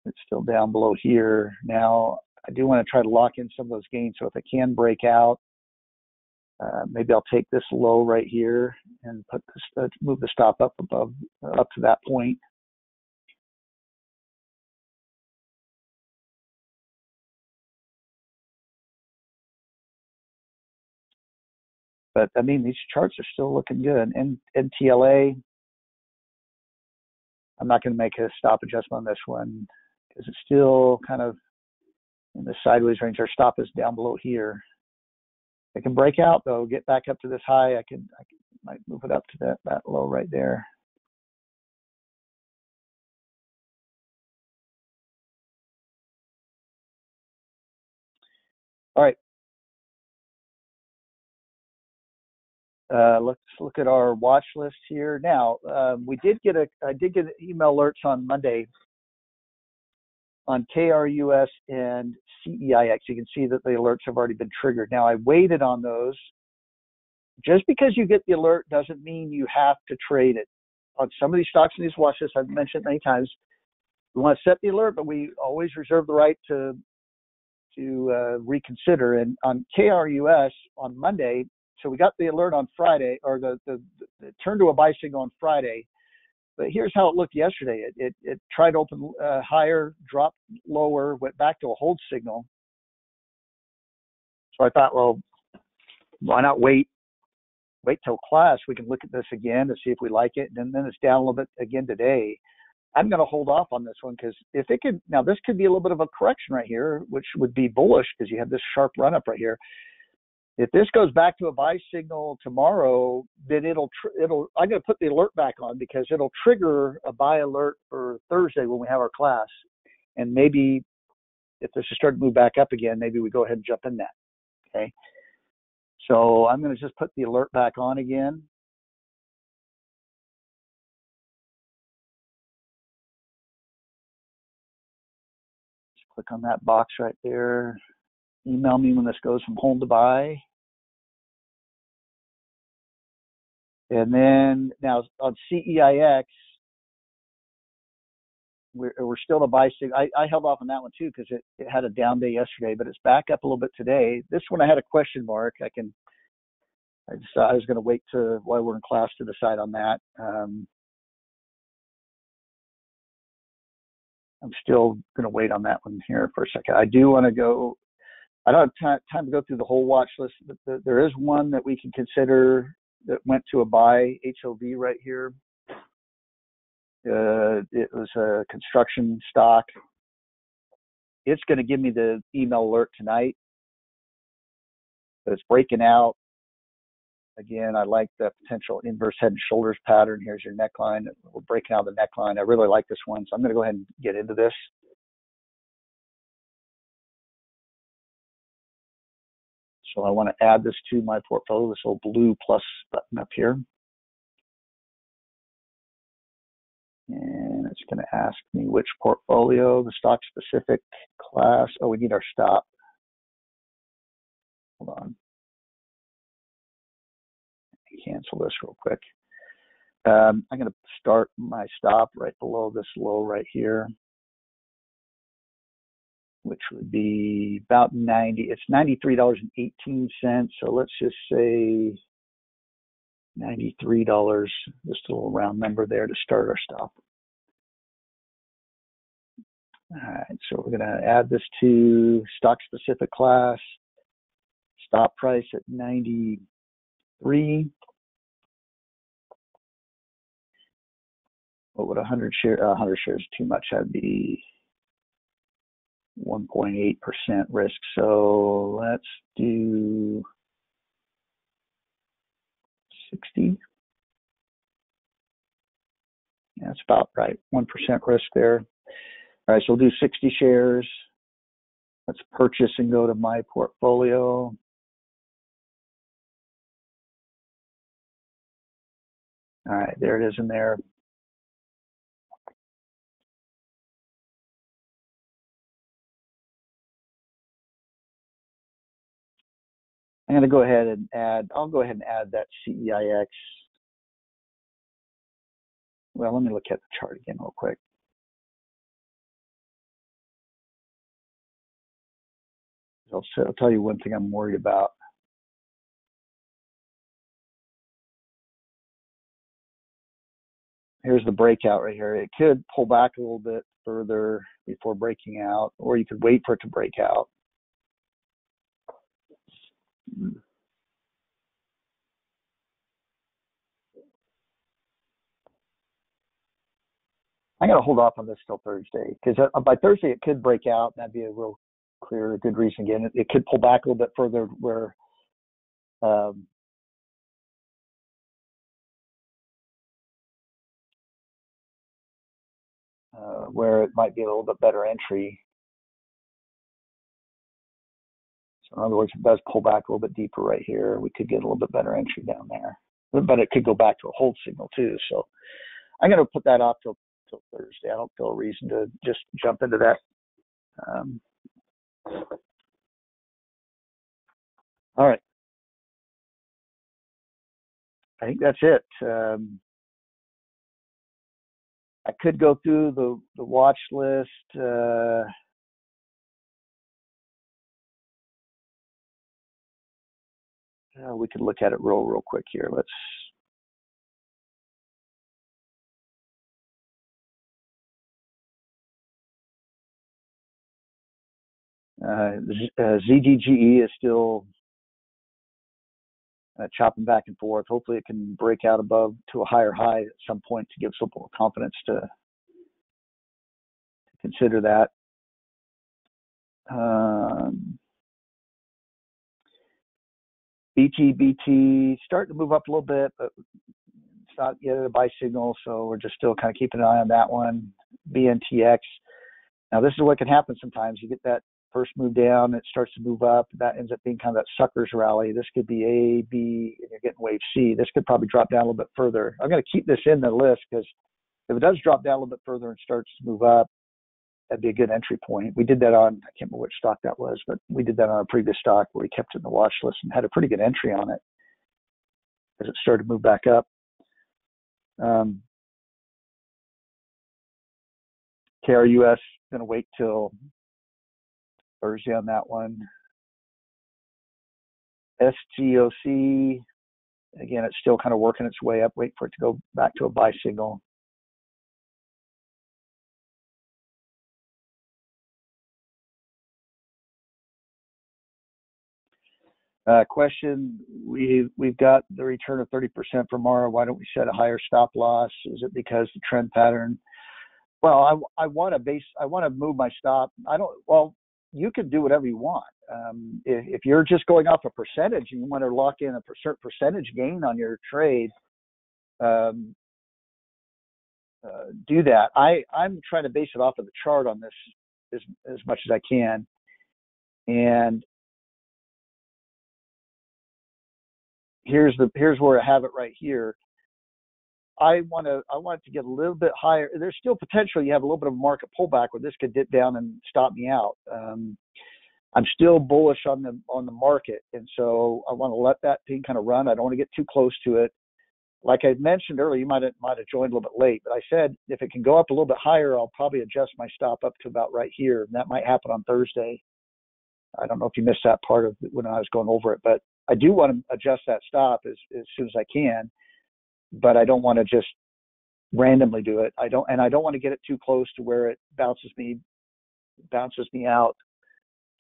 it's still down below here. Now, I do want to try to lock in some of those gains. So if it can break out, maybe I'll take this low right here and move the stop up to that point. But I mean, these charts are still looking good. And TLA, I'm not going to make a stop adjustment on this one because it's still kind of in the sideways range. Our stop is down below here. It can break out though, get back up to this high. I might move it up to that low right there. All right. Let's look at our watch list here. Now, I did get email alerts on Monday on KRUS and CEIX. You can see that the alerts have already been triggered. Now, I waited on those. Just because you get the alert doesn't mean you have to trade it. On some of these stocks and these watch lists, I've mentioned many times, we want to set the alert, but we always reserve the right to reconsider. And on KRUS on Monday, so we got the alert on Friday, or the turn to a buy signal on Friday. But here's how it looked yesterday. It tried to open higher, dropped lower, went back to a hold signal. So I thought, well, why not wait till class? We can look at this again to see if we like it. And then it's down a little bit again today. I'm going to hold off on this one because if it could, now this could be a little bit of a correction right here, which would be bullish because you have this sharp run up right here. If this goes back to a buy signal tomorrow, then I'm going to put the alert back on because it'll trigger a buy alert for Thursday when we have our class. And maybe if this is starting to move back up again, maybe we go ahead and jump in that. Okay. So I'm going to just put the alert back on again. Just click on that box right there. Email me when this goes from hold to buy. And then now on CEIX, we're still a buy signal. I held off on that one too because it had a down day yesterday, but it's back up a little bit today. This one I had a question mark. I was going to wait to while we're in class to decide on that. I'm still going to wait on that one here for a second. I do want to go. I don't have time to go through the whole watch list, but there is one that we can consider that went to a buy HOV right here. It was a construction stock. It's going to give me the email alert tonight. But it's breaking out. Again, I like the potential inverse head and shoulders pattern. Here's your neckline. We're breaking out the neckline. I really like this one, so I'm going to go ahead and get into this. So I want to add this to my portfolio, this little blue plus button up here. And it's going to ask me which portfolio, the stock specific class. Oh, we need our stop. Hold on. Cancel this real quick. I'm going to start my stop right below this low right here, which would be about 90. It's $93.18. So let's just say $93, just a little round number there to start our stop. All right, so we're going to add this to stock specific class, stop price at 93. What would 100 shares too much? That'd be 1.8% risk. So let's do 60. Yeah, that's about right. 1% risk there. All right, so we'll do 60 shares. Let's purchase and go to my portfolio. All right, there it is in there. I'm going to go ahead and add, I'll go ahead and add that CEIX. Well, let me look at the chart again real quick. I'll tell you one thing I'm worried about. Here's the breakout right here. It could pull back a little bit further before breaking out, or you could wait for it to break out. I'm going to hold off on this till Thursday because by Thursday it could break out. That'd be a real clear, good reason. Again, it could pull back a little bit further where it might be a little bit better entry. So in other words, if it does pull back a little bit deeper right here, we could get a little bit better entry down there. But it could go back to a hold signal too. So I'm going to put that off till Thursday. I don't feel a reason to just jump into that. All right. I think that's it. I could go through the watch list. We could look at it real quick here. ZDGE is still chopping back and forth. Hopefully it can break out above to a higher high at some point to give some more confidence to consider that. BT starting to move up a little bit, but it's not yet a buy signal, so we're just still kind of keeping an eye on that one. BNTX. Now this is what can happen sometimes. You get that first move down, it starts to move up. That ends up being kind of that suckers rally. This could be A, B, and you're getting wave C. This could probably drop down a little bit further. I'm going to keep this in the list because if it does drop down a little bit further and starts to move up, that'd be a good entry point. We did that on, I can't remember which stock that was, but we did that on a previous stock where we kept it in the watch list and had a pretty good entry on it as it started to move back up. KRUS, going to wait till Thursday on that one. SGOC, again, it's still kind of working its way up. Wait for it to go back to a buy signal. Question, we've got the return of 30% for Mara. Why don't we set a higher stop loss? Is it because the trend pattern? Well, I want to move my stop. Well, you can do whatever you want. If you're just going off a percentage and you want to lock in a certain percentage gain on your trade, do that. I'm trying to base it off of the chart on this as much as I can. And here's where I have it right here. I want it to get a little bit higher. There's still potential. You have a little bit of a market pullback where this could dip down and stop me out. I'm still bullish on the market, and so I want to let that thing kind of run. I don't want to get too close to it. Like I mentioned earlier, you might have joined a little bit late, but I said if it can go up a little bit higher, I'll probably adjust my stop up to about right here, and that might happen on Thursday. I don't know if you missed that part of it when I was going over it, but I do want to adjust that stop as soon as I can, but I don't want to just randomly do it. I don't want to get it too close to where it bounces me out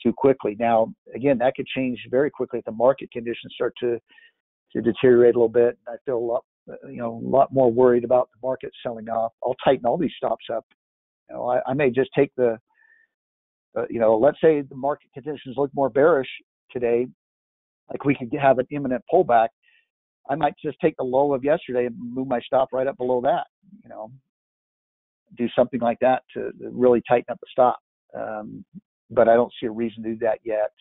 too quickly. Now, again, that could change very quickly if the market conditions start to deteriorate a little bit. I feel a lot more worried about the market selling off. I'll tighten all these stops up. I may just take let's say the market conditions look more bearish today, like we could have an imminent pullback. I might just take the low of yesterday and move my stop right up below that, do something like that to really tighten up the stop. But I don't see a reason to do that yet.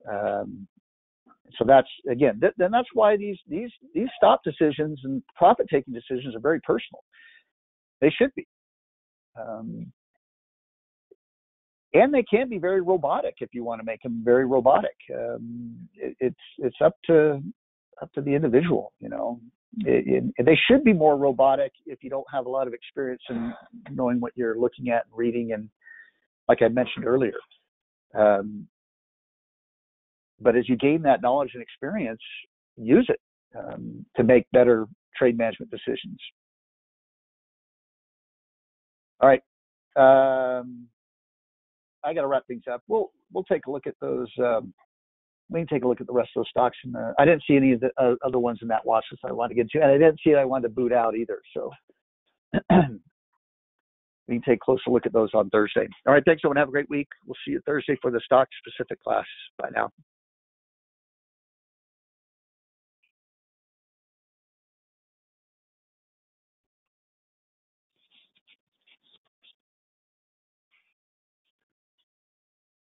So that's, again, then that's why these stop decisions and profit-taking decisions are very personal. They should be. And they can be very robotic if you want to make them very robotic. It's up to the individual, they should be more robotic if you don't have a lot of experience in knowing what you're looking at and reading, and like I mentioned earlier. But as you gain that knowledge and experience, use it to make better trade management decisions. All right. I got to wrap things up. We'll take a look at those. We can take a look at the rest of those stocks. I didn't see any of the other ones in that watch list I wanted to get to, and I didn't see it I wanted to boot out either. So we can take a closer look at those on Thursday. All right, thanks, everyone. Have a great week. We'll see you Thursday for the stock-specific class. Bye now.